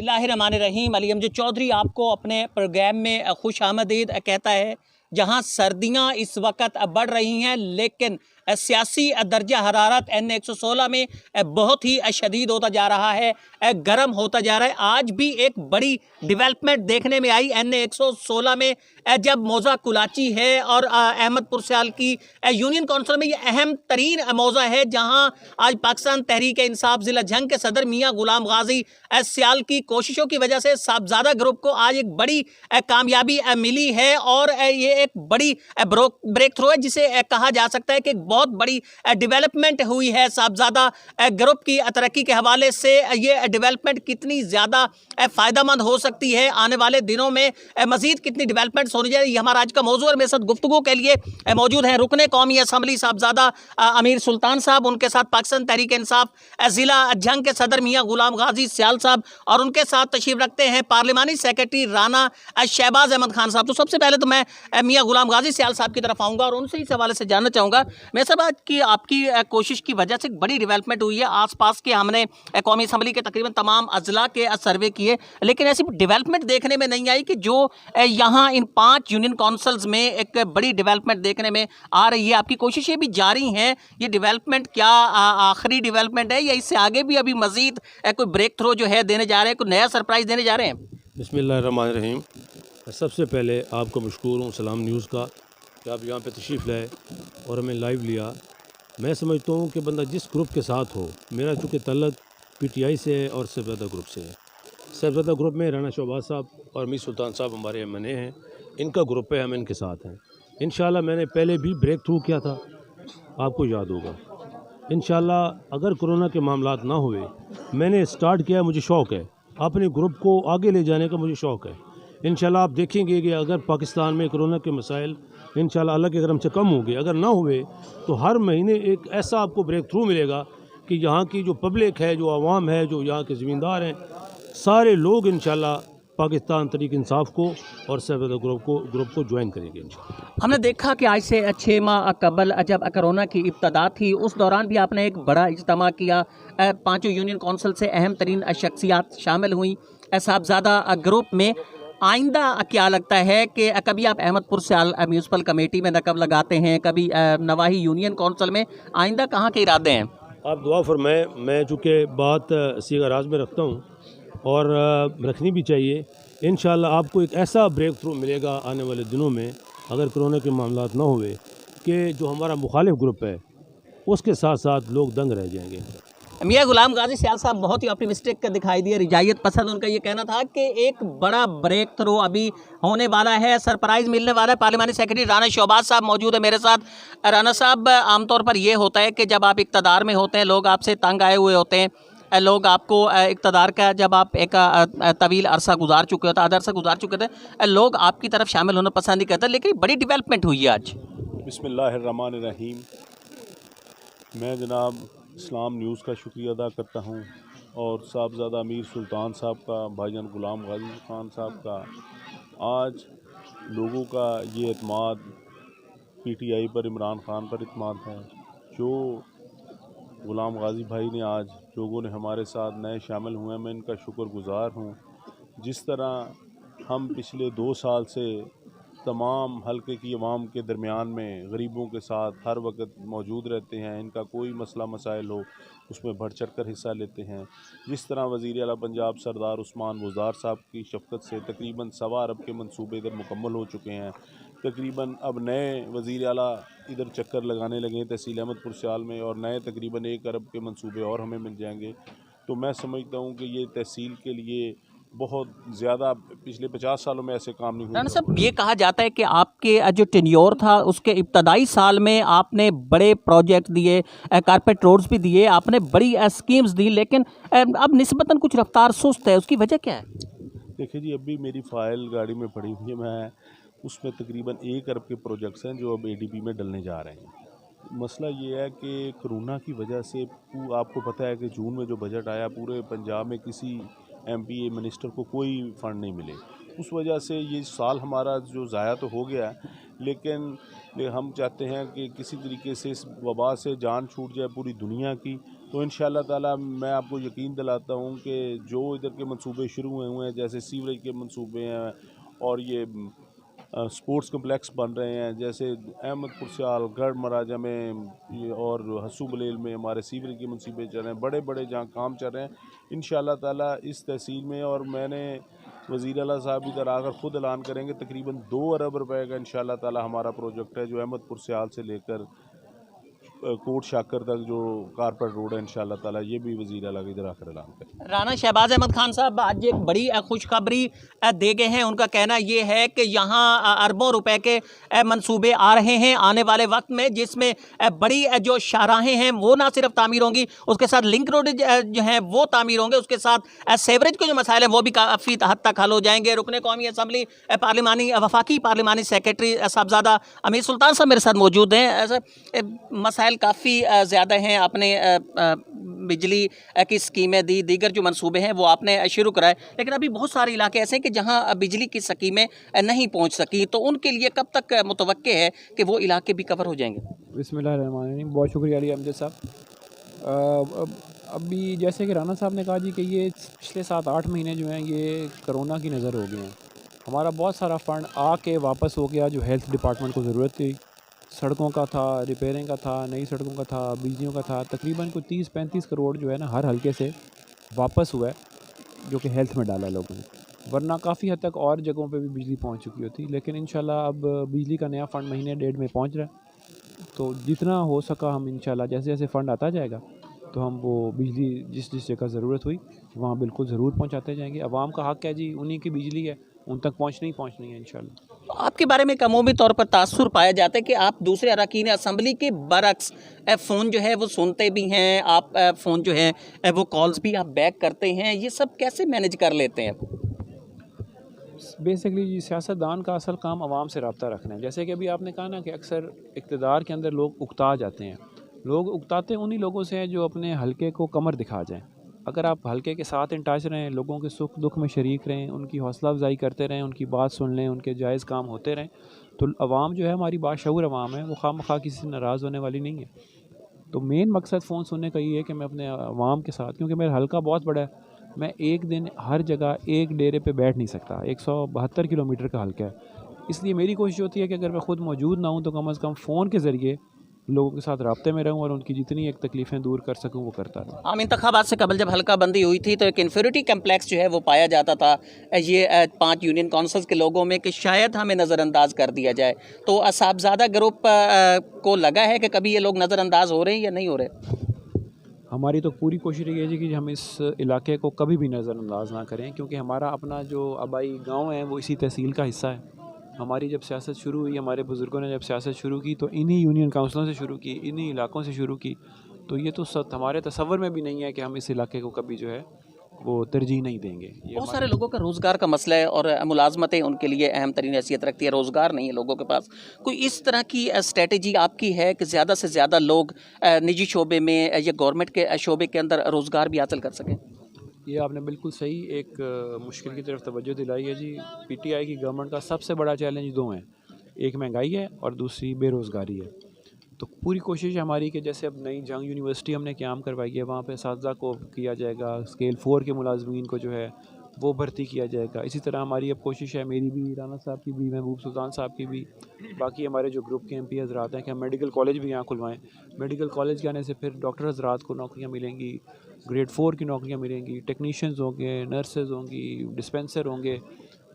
बिस्मिल्लाहिर्रहमानिर्रहीम। अली अमजद चौधरी आपको अपने प्रोग्राम में खुश आमदीद कहता है। जहां सर्दियां इस वक्त बढ़ रही हैं, लेकिन सियासी दर्जा हरारत N116 में बहुत ही शदीद होता जा रहा है, गर्म होता जा रहा है। आज भी एक बड़ी डेवलपमेंट देखने में आई N116 में, जब मौज़ा कुलाची है और अहमदपुर सियाल की यूनियन काउंसिल में ये अहम तरीन मौज़ा है, जहां आज पाकिस्तान तहरीक इंसाफ ज़िला झंग के सदर मियाँ गुलाम गाजी सियाल की कोशिशों की वजह से साहबजादा ग्रुप को आज एक बड़ी कामयाबी मिली है। और ये एक बड़ी ब्रेक थ्रू है, जिसे कहा जा सकता है कि बहुत बड़ी डेवलपमेंट हुई है साहबजादा ग्रुप की तरक्की के हवाले से। ये डेवलपमेंट कितनी ज़्यादा फ़ायदेमंद हो सकती है आने वाले दिनों में, मज़ीद कितनी डेवलपमेंट होनी चाहिए, ये हमारा आज का मौजूद है। मेरे साथ गुफ्तगू के लिए मौजूद हैं रुकने कौमी असम्बली साहबजादा अमीर सुल्तान साहब, उनके साथ पाकिस्तान तहरीक इंसाफ ज़िला झंग के सदर मियाँ गुलाम गाजी सियाल साहब, और उनके साथ तशरीफ रखते हैं पार्लिमानी सेक्रेटरी राना शहबाज अहमद खान साहब। तो सबसे पहले तो मैं मियाँ गुलाम गाजी सियाल साहब की तरफ आऊँगा और उनसे इस हवाले से जानना चाहूँगा। मैं सब आज की आपकी कोशिश की वजह से बड़ी डेवलपमेंट हुई है आसपास के, हमने कौमी असम्बली के तकरीबन तमाम अजला के सर्वे किए, लेकिन ऐसी डेवलपमेंट देखने में नहीं आई कि जो यहाँ इन 5 यूनियन काउंसिल्स में एक बड़ी डेवलपमेंट देखने में आ रही है। आपकी कोशिशें भी जारी हैं, ये डेवलपमेंट क्या आखिरी डेवलपमेंट है या इससे आगे भी अभी मजीद कोई ब्रेक थ्रो जो है देने जा रहे हैं, कोई नया सरप्राइज़ देने जा रहे हैं? बिस्मिल्लाहिर्रहमानिर्रहीम। सबसे पहले आपको मशकूर हूँ सलाम न्यूज़ का कि आप यहाँ पे तशरीफ़ लाए और हमें लाइव लिया। मैं समझता हूँ कि बंदा जिस ग्रुप के साथ हो, मेरा चूँकि तल्लक PTI से है और साहबजादा ग्रुप से है। साहबजादा ग्रुप में राना शहबाज साहब और मीर सुल्तान साहब हमारे MNA हैं, इनका ग्रुप है, हम इनके साथ हैं। इंशाल्लाह मैंने पहले भी ब्रेक थ्रू किया था, आपको याद होगा। इंशाल्लाह अगर कोरोना के मामलात ना हुए, मैंने स्टार्ट किया, मुझे शौक़ है अपने ग्रुप को आगे ले जाने का, मुझे शौक़ है। इंशाल्लाह आप देखेंगे कि अगर पाकिस्तान में कोरोना के मसाइल इंशाल्लाह अल्लाह के करम से कम होंगे, अगर ना हुए तो हर महीने एक ऐसा आपको ब्रेक थ्रू मिलेगा कि यहाँ की जो पब्लिक है, जो आवाम है, जो यहाँ के ज़मींदार हैं, सारे लोग इंशाल्लाह पाकिस्तान तहरीक इंसाफ को और साहबजादा ग्रुप को ज्वाइन करेंगे इंशाल्लाह। हमने देखा कि आज से 6 माह कबल जब कोरोना की इब्तदा थी, उस दौरान भी आपने एक बड़ा इज्तिमा किया, 5 यूनियन काउंसिल से अहम तरीन शख्सियात शामिल हुई साहबजादा ग्रुप में। आइंदा क्या लगता है कि कभी आप अहमदपुर सियाल म्यूनसिपल कमेटी में नकब लगाते हैं, कभी नवाही यूनियन काउंसिल में, आइंदा कहाँ के इरादे हैं? आप दुआ फरमाएं। मैं चूँकि बात सीगा राज में रखता हूँ और रखनी भी चाहिए। इंशाल्लाह आपको एक ऐसा ब्रेक थ्रू मिलेगा आने वाले दिनों में, अगर कोरोना के मामलात ना हुए, कि जो हमारा मुखालिफ ग्रुप है उसके साथ साथ लोग दंग रह जाएंगे। मियाँ गुलाम गाजी सियाल साहब बहुत ही ऑप्टिमिस्टिक दिखाई दिए, रिजायत पसंद उनका ये कहना था कि एक बड़ा ब्रेक थ्रू अभी होने वाला है, सरप्राइज़ मिलने वाला है। पार्लिमानी सेक्रेटरी राना शहबाज साहब मौजूद है मेरे साथ। राना साहब, आमतौर पर ये होता है कि जब आप इक़्तिदार में होते हैं, लोग आपसे तंग आए हुए होते हैं, लोग आपको इक़्तिदार का जब आप एक तवील अरसा गुजार चुके होते, आधा अरसा गुजार चुके थे, लोग आपकी तरफ शामिल होना पसंद नहीं करते, लेकिन बड़ी डेवलपमेंट हुई है आज। बिस्मिल्लाहिर्रहमानिर्रहीम। मैं जनाब इस्लाम न्यूज़ का शुक्रिया अदा करता हूँ और साहबजादा अमीर सुल्तान साहब का, भाईजान गुलाम गाजी खान साहब का, आज लोगों का ये एतमाद PTI पर, इमरान खान पर एतमाद है। जो गुलाम गाजी भाई ने आज लोगों ने हमारे साथ नए शामिल हुए हैं, मैं इनका शुक्रगुज़ार हूँ। जिस तरह हम पिछले 2 साल से तमाम हल्के की आवाम के दरमियान में गरीबों के साथ हर वक्त मौजूद रहते हैं, इनका कोई मसला मसाइल हो उसमें बढ़ चढ़ कर हिस्सा लेते हैं। जिस तरह वज़ीर आला पंजाब सरदार उस्मान बुज़दार साहब की शफ़क़त से तकरीबन 1.25 अरब के मंसूबे इधर मुकम्मल हो चुके हैं। तकरीबन अब नए वज़ीर आला इधर चक्कर लगाने लगे हैं तहसील अहमदपुर सियाल में, और नए तकरीबन 1 अरब के मंसूबे और हमें मिल जाएंगे। तो मैं समझता हूँ कि ये तहसील के लिए बहुत ज़्यादा पिछले 50 सालों में ऐसे काम नहीं हुए। राना साहब, ये कहा जाता है कि आपके जो टेन्योर था उसके इब्तदाई साल में आपने बड़े प्रोजेक्ट दिए, कारपेट रोड्स भी दिए, आपने बड़ी स्कीम्स दी, लेकिन अब निस्बतन कुछ रफ्तार सुस्त है, उसकी वजह क्या है? देखिए जी, अभी मेरी फ़ाइल गाड़ी में पड़ी हुई है, मैं उसमें तकरीबन 1 अरब के प्रोजेक्ट्स हैं जो अब ADB में डलने जा रहे हैं। मसला ये है कि कोरोना की वजह से आपको पता है कि जून में जो बजट आया, पूरे पंजाब में किसी MP मिनिस्टर को कोई फ़ंड नहीं मिले। उस वजह से ये साल हमारा जो ज़ाया तो हो गया, लेकिन हम चाहते हैं कि किसी तरीके से इस वबा से जान छूट जाए पूरी दुनिया की। तो इंशाअल्लाह ताला मैं आपको यकीन दिलाता हूँ कि जो इधर के मंसूबे शुरू हुए हैं, जैसे सीवरेज के मंसूबे हैं और ये स्पोर्ट्स कम्प्लेक्स बन रहे हैं, जैसे अहमदपुर सियाल गढ़ महाराजा में और हसू बलेल में हमारे सीवरेज के मंसूबे चल रहे हैं, बड़े बड़े जहाँ काम चल रहे हैं इंशाअल्लाह ताला इस तहसील में। और मैंने वज़ीर आला साहब इधर आकर ख़ुद ऐलान करेंगे, तकरीबन 2 अरब रुपए का इंशाअल्लाह ताला हमारा प्रोजेक्ट है जो अहमदपुर सियाल से लेकर कोट शाकर तक जो कारपेट रोड है इंशाअल्लाह ताला ये भी वज़ीर आला के इधर आकर ऐलान करें। राना शहबाज अहमद खान साहब आज एक बड़ी खुशखबरी दे गए हैं। उनका कहना ये है कि यहाँ अरबों रुपए के मंसूबे आ रहे हैं आने वाले वक्त में, जिसमें बड़ी जो शाहराहें हैं वो ना सिर्फ तामीर होंगी, उसके साथ लिंक रोड जो हैं वो तामीर होंगे, उसके साथ सेवरेज के जो मसाइल हैं वो भी काफ़ी हद तक हल हो जाएंगे। रुकने कौमी असम्बली पार्लिमानी वफाकी पार्लिमानी सेक्रेटरी साहबजादा अमीर सुल्तान साहब मेरे साथ मौजूद हैं। ऐसे मसाइल काफ़ी ज़्यादा हैं, आपने बिजली की स्कीमें दी, दीगर जो मंसूबे हैं वो आपने शुरू कराए, लेकिन अभी बहुत सारे इलाके ऐसे हैं कि जहां बिजली की स्कीमें नहीं पहुंच सकी, तो उनके लिए कब तक मुतवक्के है कि वो इलाके भी कवर हो जाएंगे? बिस्मिल्लाहिर्रहमानिर्रहीम, बहुत शुक्रिया अली अहमद साहब। अभी जैसे कि राना साहब ने कहा जी कि ये पिछले 7-8 महीने जो हैं ये कोरोना की नज़र हो गए हैं। हमारा बहुत सारा फ़ंड आके वापस हो गया जो हेल्थ डिपार्टमेंट को ज़रूरत थी, सड़कों का था, रिपेयरिंग का था, नई सड़कों का था, बिजलियों का था, तकरीबन कोई 30-35 करोड़ जो है ना हर हल्के से वापस हुआ है जो कि हेल्थ में डाला लोगों ने, वरना काफ़ी हद तक और जगहों पे भी बिजली पहुंच चुकी होती। लेकिन इंशाल्लाह अब बिजली का नया फ़ंड महीने 1.5 में पहुंच रहा है, तो जितना हो सका हम इंशाल्लाह जैसे जैसे फ़ंड आता जाएगा तो हम वो बिजली जिस जिस जगह ज़रूरत हुई वहाँ बिल्कुल ज़रूर पहुँचाते जाएंगे। अवाम का हक़ है जी, उन्हीं की बिजली है, उन तक पहुँचनी है इंशाल्लाह। आपके बारे में एक अमूमी तौर पर तासुर पाया जाता है कि आप दूसरे अरकान असम्बली के बरक्स फ़ोन जो है वो सुनते भी हैं, आप फ़ोन जो है वो कॉल्स भी आप बैक करते हैं, ये सब कैसे मैनेज कर लेते हैं? बेसिकली जी सियासतदान का असल काम आवाम से रब्ता रखना है। जैसे कि अभी आपने कहा ना कि अक्सर इक़्तिदार के अंदर लोग उकता जाते हैं, लोग उकताते उन्हीं लोगों से हैं जो अपने हलके को कमर दिखा जाएँ। अगर आप हलके के साथ इन टच रहें, लोगों के सुख दुख में शरीक रहें, उनकी हौसला अफजाई करते रहें, उनकी बात सुन लें, उनके जायज़ काम होते रहें, तो अवाम जो है हमारी बाशऊर अवाम है, वो खामखा किसी से नाराज़ होने वाली नहीं है। तो मेन मकसद फ़ोन सुनने का ये है कि मैं अपने अवाम के साथ, क्योंकि मेरा हलका बहुत बड़ा है, मैं एक दिन हर जगह एक डेरे पे बैठ नहीं सकता, 172 किलोमीटर का हलका है, इसलिए मेरी कोशिश होती है कि अगर मैं ख़ुद मौजूद ना हूँ तो कम अज़ कम फ़ोन के ज़रिए लोगों के साथ राब्ते में रहूँ और उनकी जितनी एक तकलीफ़ें दूर कर सकूँ वो करता रहूँ। आम इंतखाबात से कबल जब हल्का बंदी हुई थी तो एक इन्फिनिटी कम्प्लेक्स जो है वो पाया जाता था ये 5 यूनियन काउंसिल्स के लोगों में कि शायद हमें नज़रअंदाज कर दिया जाए, तो साहबजादा ग्रुप को लगा है कि कभी ये लोग नज़रअंदाज हो रहे हैं या नहीं हो रहे? हमारी तो पूरी कोशिश ये है कि हम इस इलाके को कभी भी नज़रअंदाज ना करें, क्योंकि हमारा अपना जो आबाई गाँव है वो इसी तहसील का हिस्सा है। हमारी जब सियासत शुरू हुई, हमारे बुज़ुर्गों ने जब सियासत शुरू की तो इन्हीं यूनियन काउंसिलों से शुरू की, इन्हीं इलाकों से शुरू की, तो ये तो हमारे तसव्वुर में भी नहीं है कि हम इस इलाके को कभी जो है वो तरजीह नहीं देंगे। बहुत सारे लोगों का रोज़गार का मसला है और मुलाजमतें उनके लिए अहम तरीन हैसियत रखती है, रोज़गार नहीं है लोगों के पास। कोई इस तरह की स्ट्रेटजी आपकी है कि ज़्यादा से ज़्यादा लोग निजी शोबे में या गवर्नमेंट के शोबे के अंदर रोज़गार भी हासिल कर सकें? ये आपने बिल्कुल सही एक मुश्किल की तरफ तवज्जो दिलाई है जी। पीटीआई की गवर्नमेंट का सबसे बड़ा चैलेंज 2 हैं, एक महंगाई है और दूसरी बेरोज़गारी है। तो पूरी कोशिश है हमारी कि जैसे अब नई जंग यूनिवर्सिटी हमने क़याम करवाई है, वहाँ पे असातिज़ा को किया जाएगा, स्केल 4 के मुलाजमीन को जो है वो भर्ती किया जाएगा। इसी तरह हमारी अब कोशिश है, मेरी भी, राना साहब की भी, महबूब सुल्तान साहब की भी, बाकी हमारे जो ग्रुप के एमपी हज़रात हैं कि हम मेडिकल कॉलेज भी यहाँ खुलवाएँ। मेडिकल कॉलेज के आने से फिर डॉक्टर हज़रात को नौकरियाँ मिलेंगी, ग्रेड 4 की नौकरियाँ मिलेंगी, टेक्नीशियंस होंगे, नर्सेज़ होंगी, डिस्पेंसर होंगे।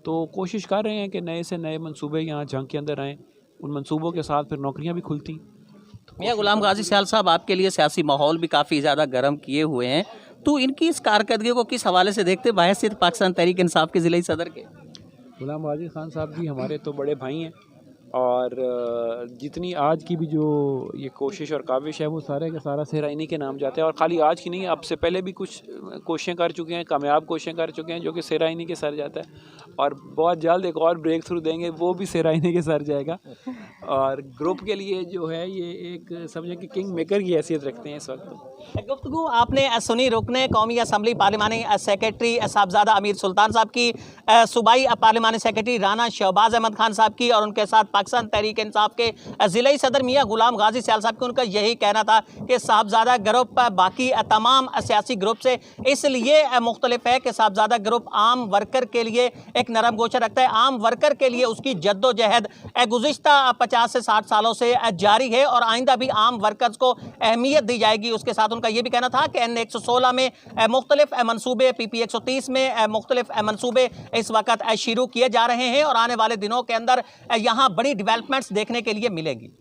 तो कोशिश कर रहे हैं कि नए से नए मंसूबे यहाँ जंग के अंदर आएँ, उन मंसूबों के साथ फिर नौकरियाँ भी खुलती। मियां गुलाम गाजी सियाल साहब, आपके लिए सियासी माहौल भी काफ़ी ज़्यादा गर्म किए हुए हैं, तो इनकी इस कारकर्दगी को किस हवाले से देखते बहैसियत पाकिस्तान तहरीक इंसाफ के ज़िले सदर के? गुलाम गाजी खान साहब जी हमारे तो बड़े भाई हैं, और जितनी आज की भी जो ये कोशिश और काविश है वो सारे का सारा सेहरा इन्हीं के नाम जाता है। और ख़ाली आज की नहीं, अब से पहले भी कुछ कोशिशें कर चुके हैं, कामयाब कोशिशें कर चुके हैं, जो कि सेहरा इन्हीं के सर जाता है। और बहुत जल्द एक और ब्रेक थ्रू देंगे, वो भी सेहरा इन्हीं के सर जाएगा। और ग्रुप के लिए जो है ये एक समझे कि किंग मेकर की हैसियत रखते हैं इस वक्त। गुफ्तगू आपने सुनी रुकने कौमी असम्बली पार्लिमानी सेक्रेटरी साहबजादा अमीर सुल्तान साहब की, सूबाई पार्लिमानी सेक्रेटरी राना शहबाज अहमद खान साहब की, और उनके साथ पाकिस्तान तहरीक इंसाफ के ज़िले सदर मियाँ गुलाम गाजी सयाल साहब के उनका यही कहना था कि साहबजादा ग्रुप बाकी तमाम सियासी ग्रुप से इसलिए मुख्तलिफ है कि साहबजादा ग्रुप आम वर्कर के लिए एक नरम गोशा रखता है। आम वर्कर के लिए उसकी जद्दोजहद गुज़िश्ता 50 से 60 सालों से जारी है और आइंदा भी आम वर्कर्स को अहमियत दी जाएगी। उसके साथ उनका यह भी कहना था कि N116 में मुख्तलिफ मनसूबे, PP 130 में मुख्तलिफ मनसूबे इस वक्त शुरू किए जा रहे हैं और आने वाले दिनों के अंदर यहाँ बड़ी डेवलपमेंट्स देखने के लिए मिलेंगी।